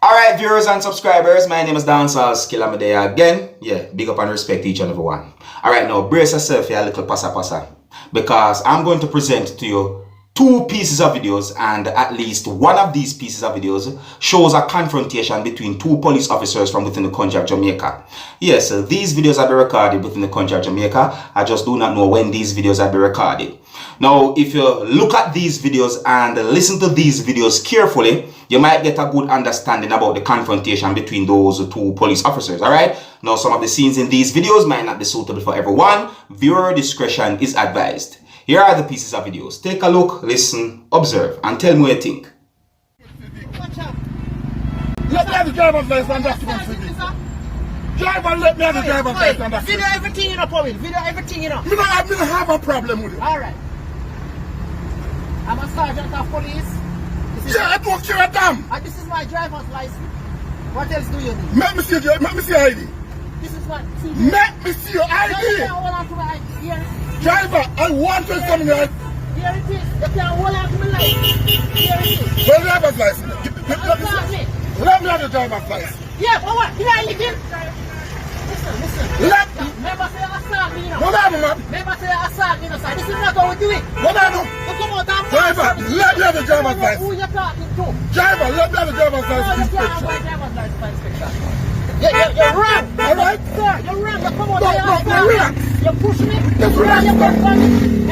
Alright, viewers and subscribers, my name is Dancehall, skilla me there again. Yeah, big up and respect each and every one. Alright, now brace yourself here a little pasa, because I'm going to present to you two pieces of videos, and at least one of these pieces of videos shows a confrontation between two police officers from within the country of Jamaica. Yes, these videos have been recorded within the country of Jamaica. I just do not know when these videos have been recorded. Now, if you look at these videos and listen to these videos carefully, you might get a good understanding about the confrontation between those two police officers, alright? Now, some of the scenes in these videos might not be suitable for everyone. Viewer discretion is advised. Here are the pieces of videos. Take a look, listen, observe, and tell me what you think. Let me have the driver's license and documents with you. Driver, let me have the driver's license and documents. Video everything you know, Powell. Video everything you know. I don't have a problem with it. Alright. I'm a sergeant of police. Yeah, I don't care a damn. And this is my driver's license. What else do you need? Let me see your ID. This is what. Let me see your ID. Hold on to my ID. Driver, I want to examine your ID. Here it is. You can hold on to my license. Here it is. Well, driver's license. Let me have the driver's license. Yeah, but what? Here I live. Listen. Remember say assault me, you know. What I do, man? Remember say assault me, you know, sir. This is not how we do it. What I do? You come out and... Driver, let me have the driver's license. Who you talking to? Driver, let me have the driver's license You can't have inspection. my driver's license for inspection. You're wrong. Alright? Sir, you're wrong. You come out No, and relax. you push me. Just relax, You no. push me.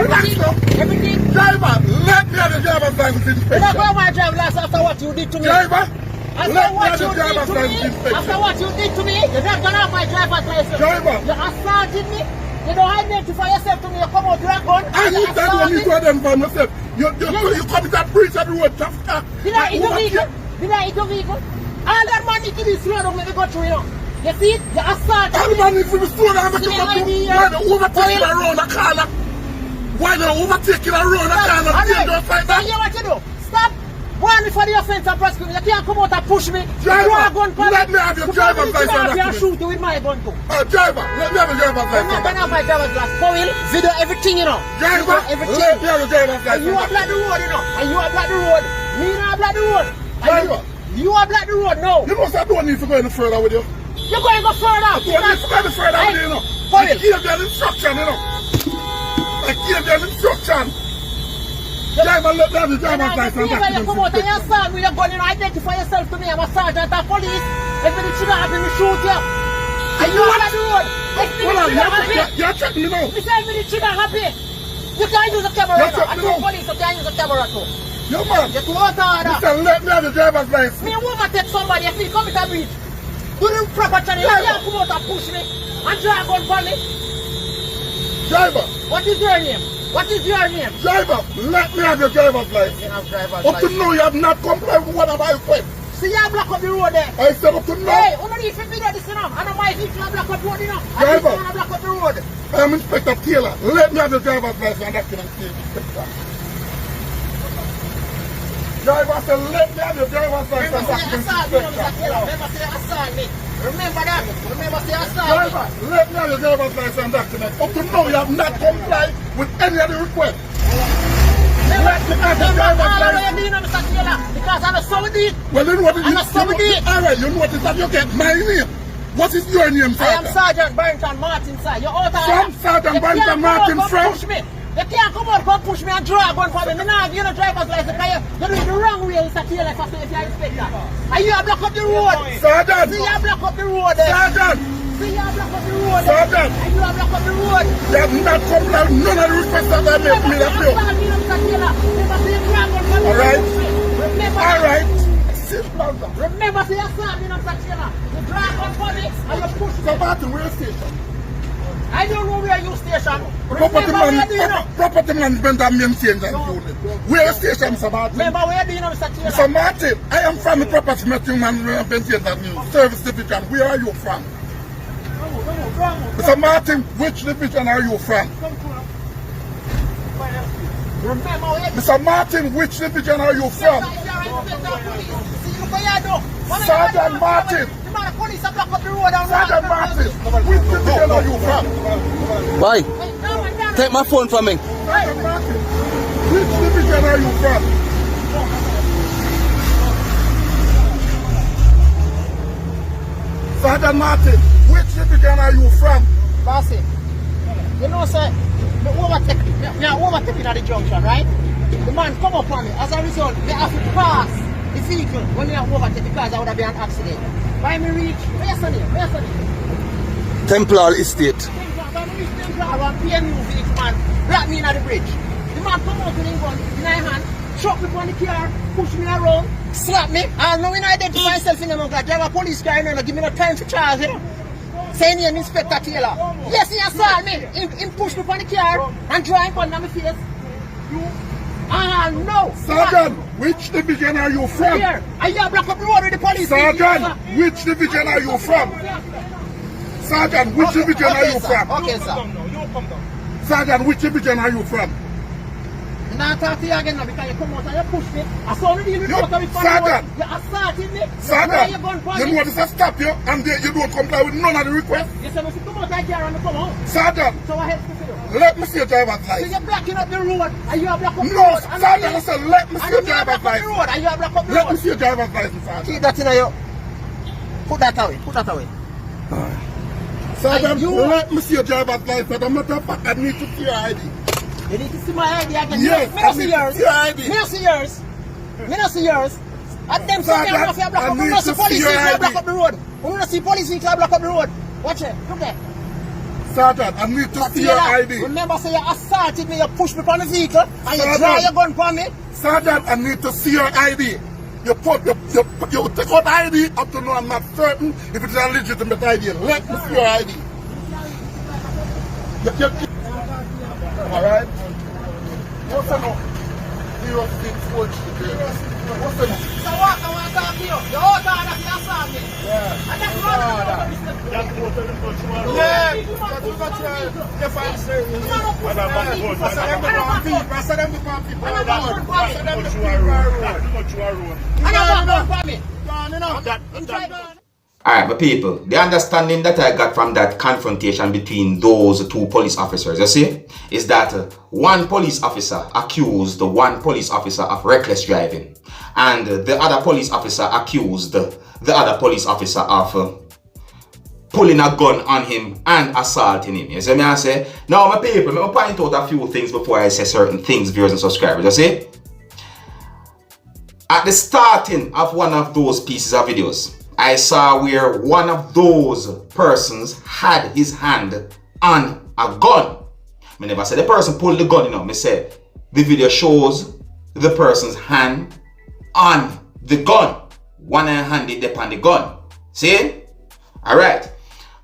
Relax, no. Everything. Driver, let me have the driver's license You're not inspection. going to my driver's license after what you did to me. Driver, After let me what have you the did driver's to me. license After inspection. what you did to me. You're not going to have my driver's license. Driver. You assaulted me. You don't identify yourself to me. You come out with a gun. I need that one you to identify myself. You commit a breach of the road traffic. Did I eat your vehicle? Did I eat your vehicle? All that money to be thrown over the country, you know. You see it? You assaulted All me. the money for the store I'm going to why they overtaking around the corner? Why they overtaking around the corner? Dangerous like So that? you know what you do? Stop. Warn me for the offense and prosecution. You can't come out and push me. Driver, You draw a gun for let me have your driver's license and You document. shoot you with my gun too. Driver, let me have the driver's I'm license. not going to have my driver's license. Powell, video everything, you know. Driver, Video everything. let me have the driver's And you license. have blocked the road, you know. And you have blocked the road. Me not block the road. Driver. You have blocked the road now. You know I don't need to go any further with you. You're going to go further. I don't need to go any further with you, you know. I Powell. gave them instruction, you know. I gave them instruction. Driver, let me have the driver's license and When you come out and document. you assault me, you're going to identify yourself to me. I'm a sergeant of police. Everybody should have me shoot you. And you have blocked the road. Hold on, you're checking me now. This everybody should have happy. You can use the camera Yes, now. sir, And no. the police, you can use the camera too. Yo, man. You're too out of order. Listen, let me have the driver's license. Me overtake somebody if you come with a breach. Do the proper channel. You can't come out and push me and drag on for me. Driver, What is your name? What is your name? driver, let me have your driver's license. You have driver's Up to license. now, you have not complied with one of my requests. See, you have block up the road there. I said up to Hey, now, only if you video this, you know. I don't mind if you have block up the road, you know. I Driver. just want to block up the road. I am Inspector Taylor. Let me have the driver's license and document, please, Inspector. Driver, I said, let me have your driver's license and Remember say document, assault me, you know, Mr. Inspector. Taylor. Remember say assault me. Remember that. Remember say assault me. Driver, let me have your driver's license and document. Up to now, you have not complied with any of the requests. Let me have the driver's license. Mr. Taylor, because I'm a Saudi. Well, you know what it I'm a is? Saudi. Alright, you know what it is that you get my name. What is your name, I am Sergeant? Sergeant Barrington Martin, sir. You're out of From Sergeant Barrington Martin, from? Push me. You can't come out, come push me and drag one for me. Me now, you know, driver's license. You're doing the wrong way, Mr. Taylor, if I say if you're inspector. And you have blocked up the road. Sergeant! See, you have blocked up the road there. Sergeant! See, you have blocked up the road there. Sergeant! And you have blocked up the road. You have not complied with none of the requests that I made me that you. Alright? Alright? Simple as that. Remember, say assault me, Mr. Taylor. You drag one for me and you push me. So, Martin, where station? I don't know where you station. Property Remember where do you know? property management and maintenance and unit. Where station, Mr. Martin? Remember where do you know, Mr. Taylor? Mr. Martin, I am from the property management and maintenance and unit. Service division. Where are you from? Mr. Martin, which division are you from? Remember where Mr. Martin, which division are you from? Sergeant Martin. Sergeant Martin, which division are you from? Why? Take my phone from me. Sergeant Martin, which division are you from? Sergeant Martin, which division are you from? Bossy, you know, sir, me overtaking at the junction, right? The man come up on me. As a result, they have to pass the vehicle when they have overtake because there would have been an accident. By me reach, where's the name? Templar Estate. When me reach Templar, one PMU vehicle man block me in at the bridge. The man come out with his gun in my hand, shot me on the car, push me around, slap me, and now when I identify myself in the mouth, I drive a police car and give me no time for charge, you know. Say name Inspector Taylor. Yes, he assault me. He pushed me on the car and drive on my face. No. Sergeant, which division are you from? Here, I have blocked up the road with the police. Sergeant, which division are you from? Sergeant, which division are you from? Okay, sir. Sergeant, which division are you from? I'm not talking to you again now because you come out and you push me. I saw you deal with Sergeant, you assaulted me. Sergeant, you know this has stopped you and you don't comply with none of the requests. You said if you come out like here and you come out. Sergeant, So I have to do. let me see your driver's So license. you're blocking up the road and you are blocking up the No, road. Sergeant, I said let me see your driver's the license. road and you are blocking up the Let me road. see your driver's license, Sergeant. Keep that in you. Put that away. Put that away. Sergeant, you- let me see your driver's license. As a matter of fact, I need to see your ID. You need to see my ID again. Yes, Me not I see need to yours. see your ID. Me not see yours. Me not see yours. At them say Sergeant, they have to block I up. We need not see to see police your vehicle ID. block up the road. We not see police vehicle block up the road. Watch it. Look there. Sergeant, I need to see your ID. Remember, say you assaulted me, you pushed me on the vehicle, and you Sergeant. draw your gun from me. Sergeant, I need to see your ID. You take out ID up to now. I'm not certain if it's a legitimate ID. Let me see your ID. All right. What's the number? 0643. What's the number? So what? I want to talk to you. You all thought that you assault me. Yeah. And that's what Yeah, that's if I say Alright, my people, the understanding that I got from that confrontation between those two police officers, you see, is that one police officer accused one police officer of reckless driving, and the other police officer accused the other police officer of pulling a gun on him and assaulting him. You see me I say? Now, my people, let me point out a few things before I say certain things, viewers and subscribers, you see? At the starting of one of those pieces of videos, I saw where one of those persons had his hand on a gun. I never said the person pulled the gun, you know. I said the video shows the person's hand on the gun. One hand is upon the gun. See? Alright.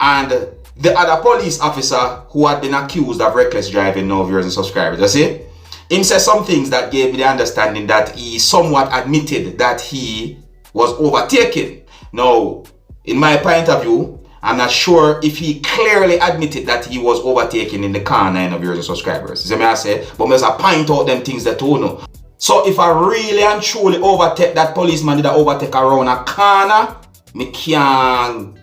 And the other police officer who had been accused of reckless driving, now viewers and subscribers, you see? He said some things that gave me the understanding that he somewhat admitted that he was overtaken. Now, in my point of view, I'm not sure if he clearly admitted that he was overtaken in the car, 9 of viewers and subscribers. See me I say? But I point out them things that you know. So if I really and truly overtake that policeman, did I overtake around a corner, me can't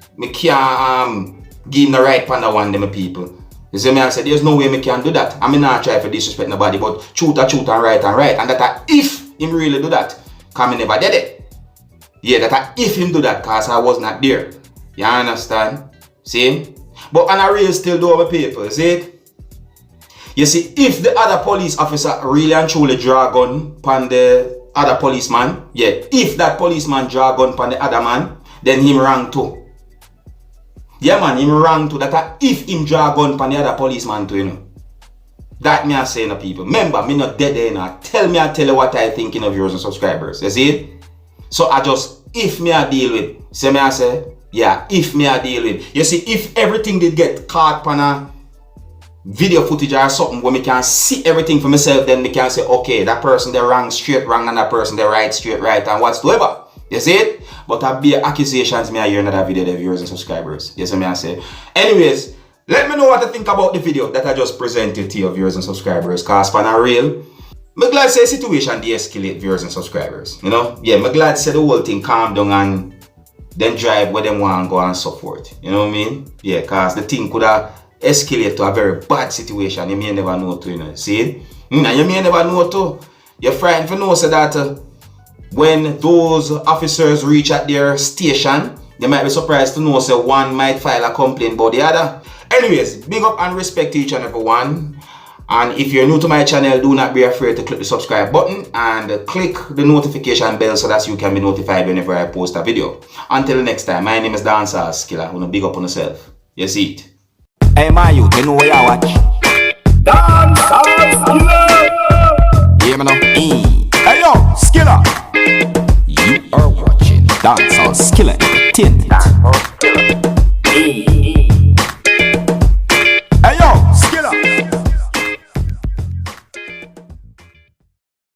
give him the right pan of one of them people. You see me I say, there's no way me can do that. I mean not try to disrespect nobody, but truth and right. And that if him really do that, because I never did it. Yeah, that if him do that, cause I was not there. You understand? See? But on a real still do our people, see it? You see, if the other police officer really and truly draw gun upon the other policeman, yeah, if that policeman draw gun upon the other man, then him wrong too. Yeah man, him wrong too. That if him draw gun upon the other policeman too, you know. That me I say no people. Remember, me not dead there, you know. I tell you what I think of viewers and subscribers. You see it? So I just, if me I deal with, see me I say, yeah, if me I deal with. You see, if everything did get caught on a video footage or something where me can see everything for myself, then me can say, okay, that person they wrong, straight wrong, and that person they right, straight right, and whatsoever. You see it? But I be accusations me I hear another video, the viewers and subscribers. You see me I say. Anyways, let me know what you think about the video that I just presented to your viewers and subscribers, cause for a real, I'm glad to say situation de-escalate viewers and subscribers. You know? Yeah, I'm glad to say the whole thing calm down and then drive where they want to go and so forth. You know what I mean? Yeah, because the thing could have escalated to a very bad situation. You may never know too, you know. See it? And you may never know too. You're frightened to know so that when those officers reach at their station, You might be surprised to know say one might file a complaint about the other. Anyways, big up and respect to each and every one. And if you're new to my channel, do not be afraid to click the subscribe button and click the notification bell so that you can be notified whenever I post a video. Until next time, my name is Dancehall Skilla. Wanna big up on yourself. You see it. Hey my youth, you know where you watch? Dancehall Skilla. Hear me now? Hey yo, Skilla. You are watching Dancehall Skilla Entertainment.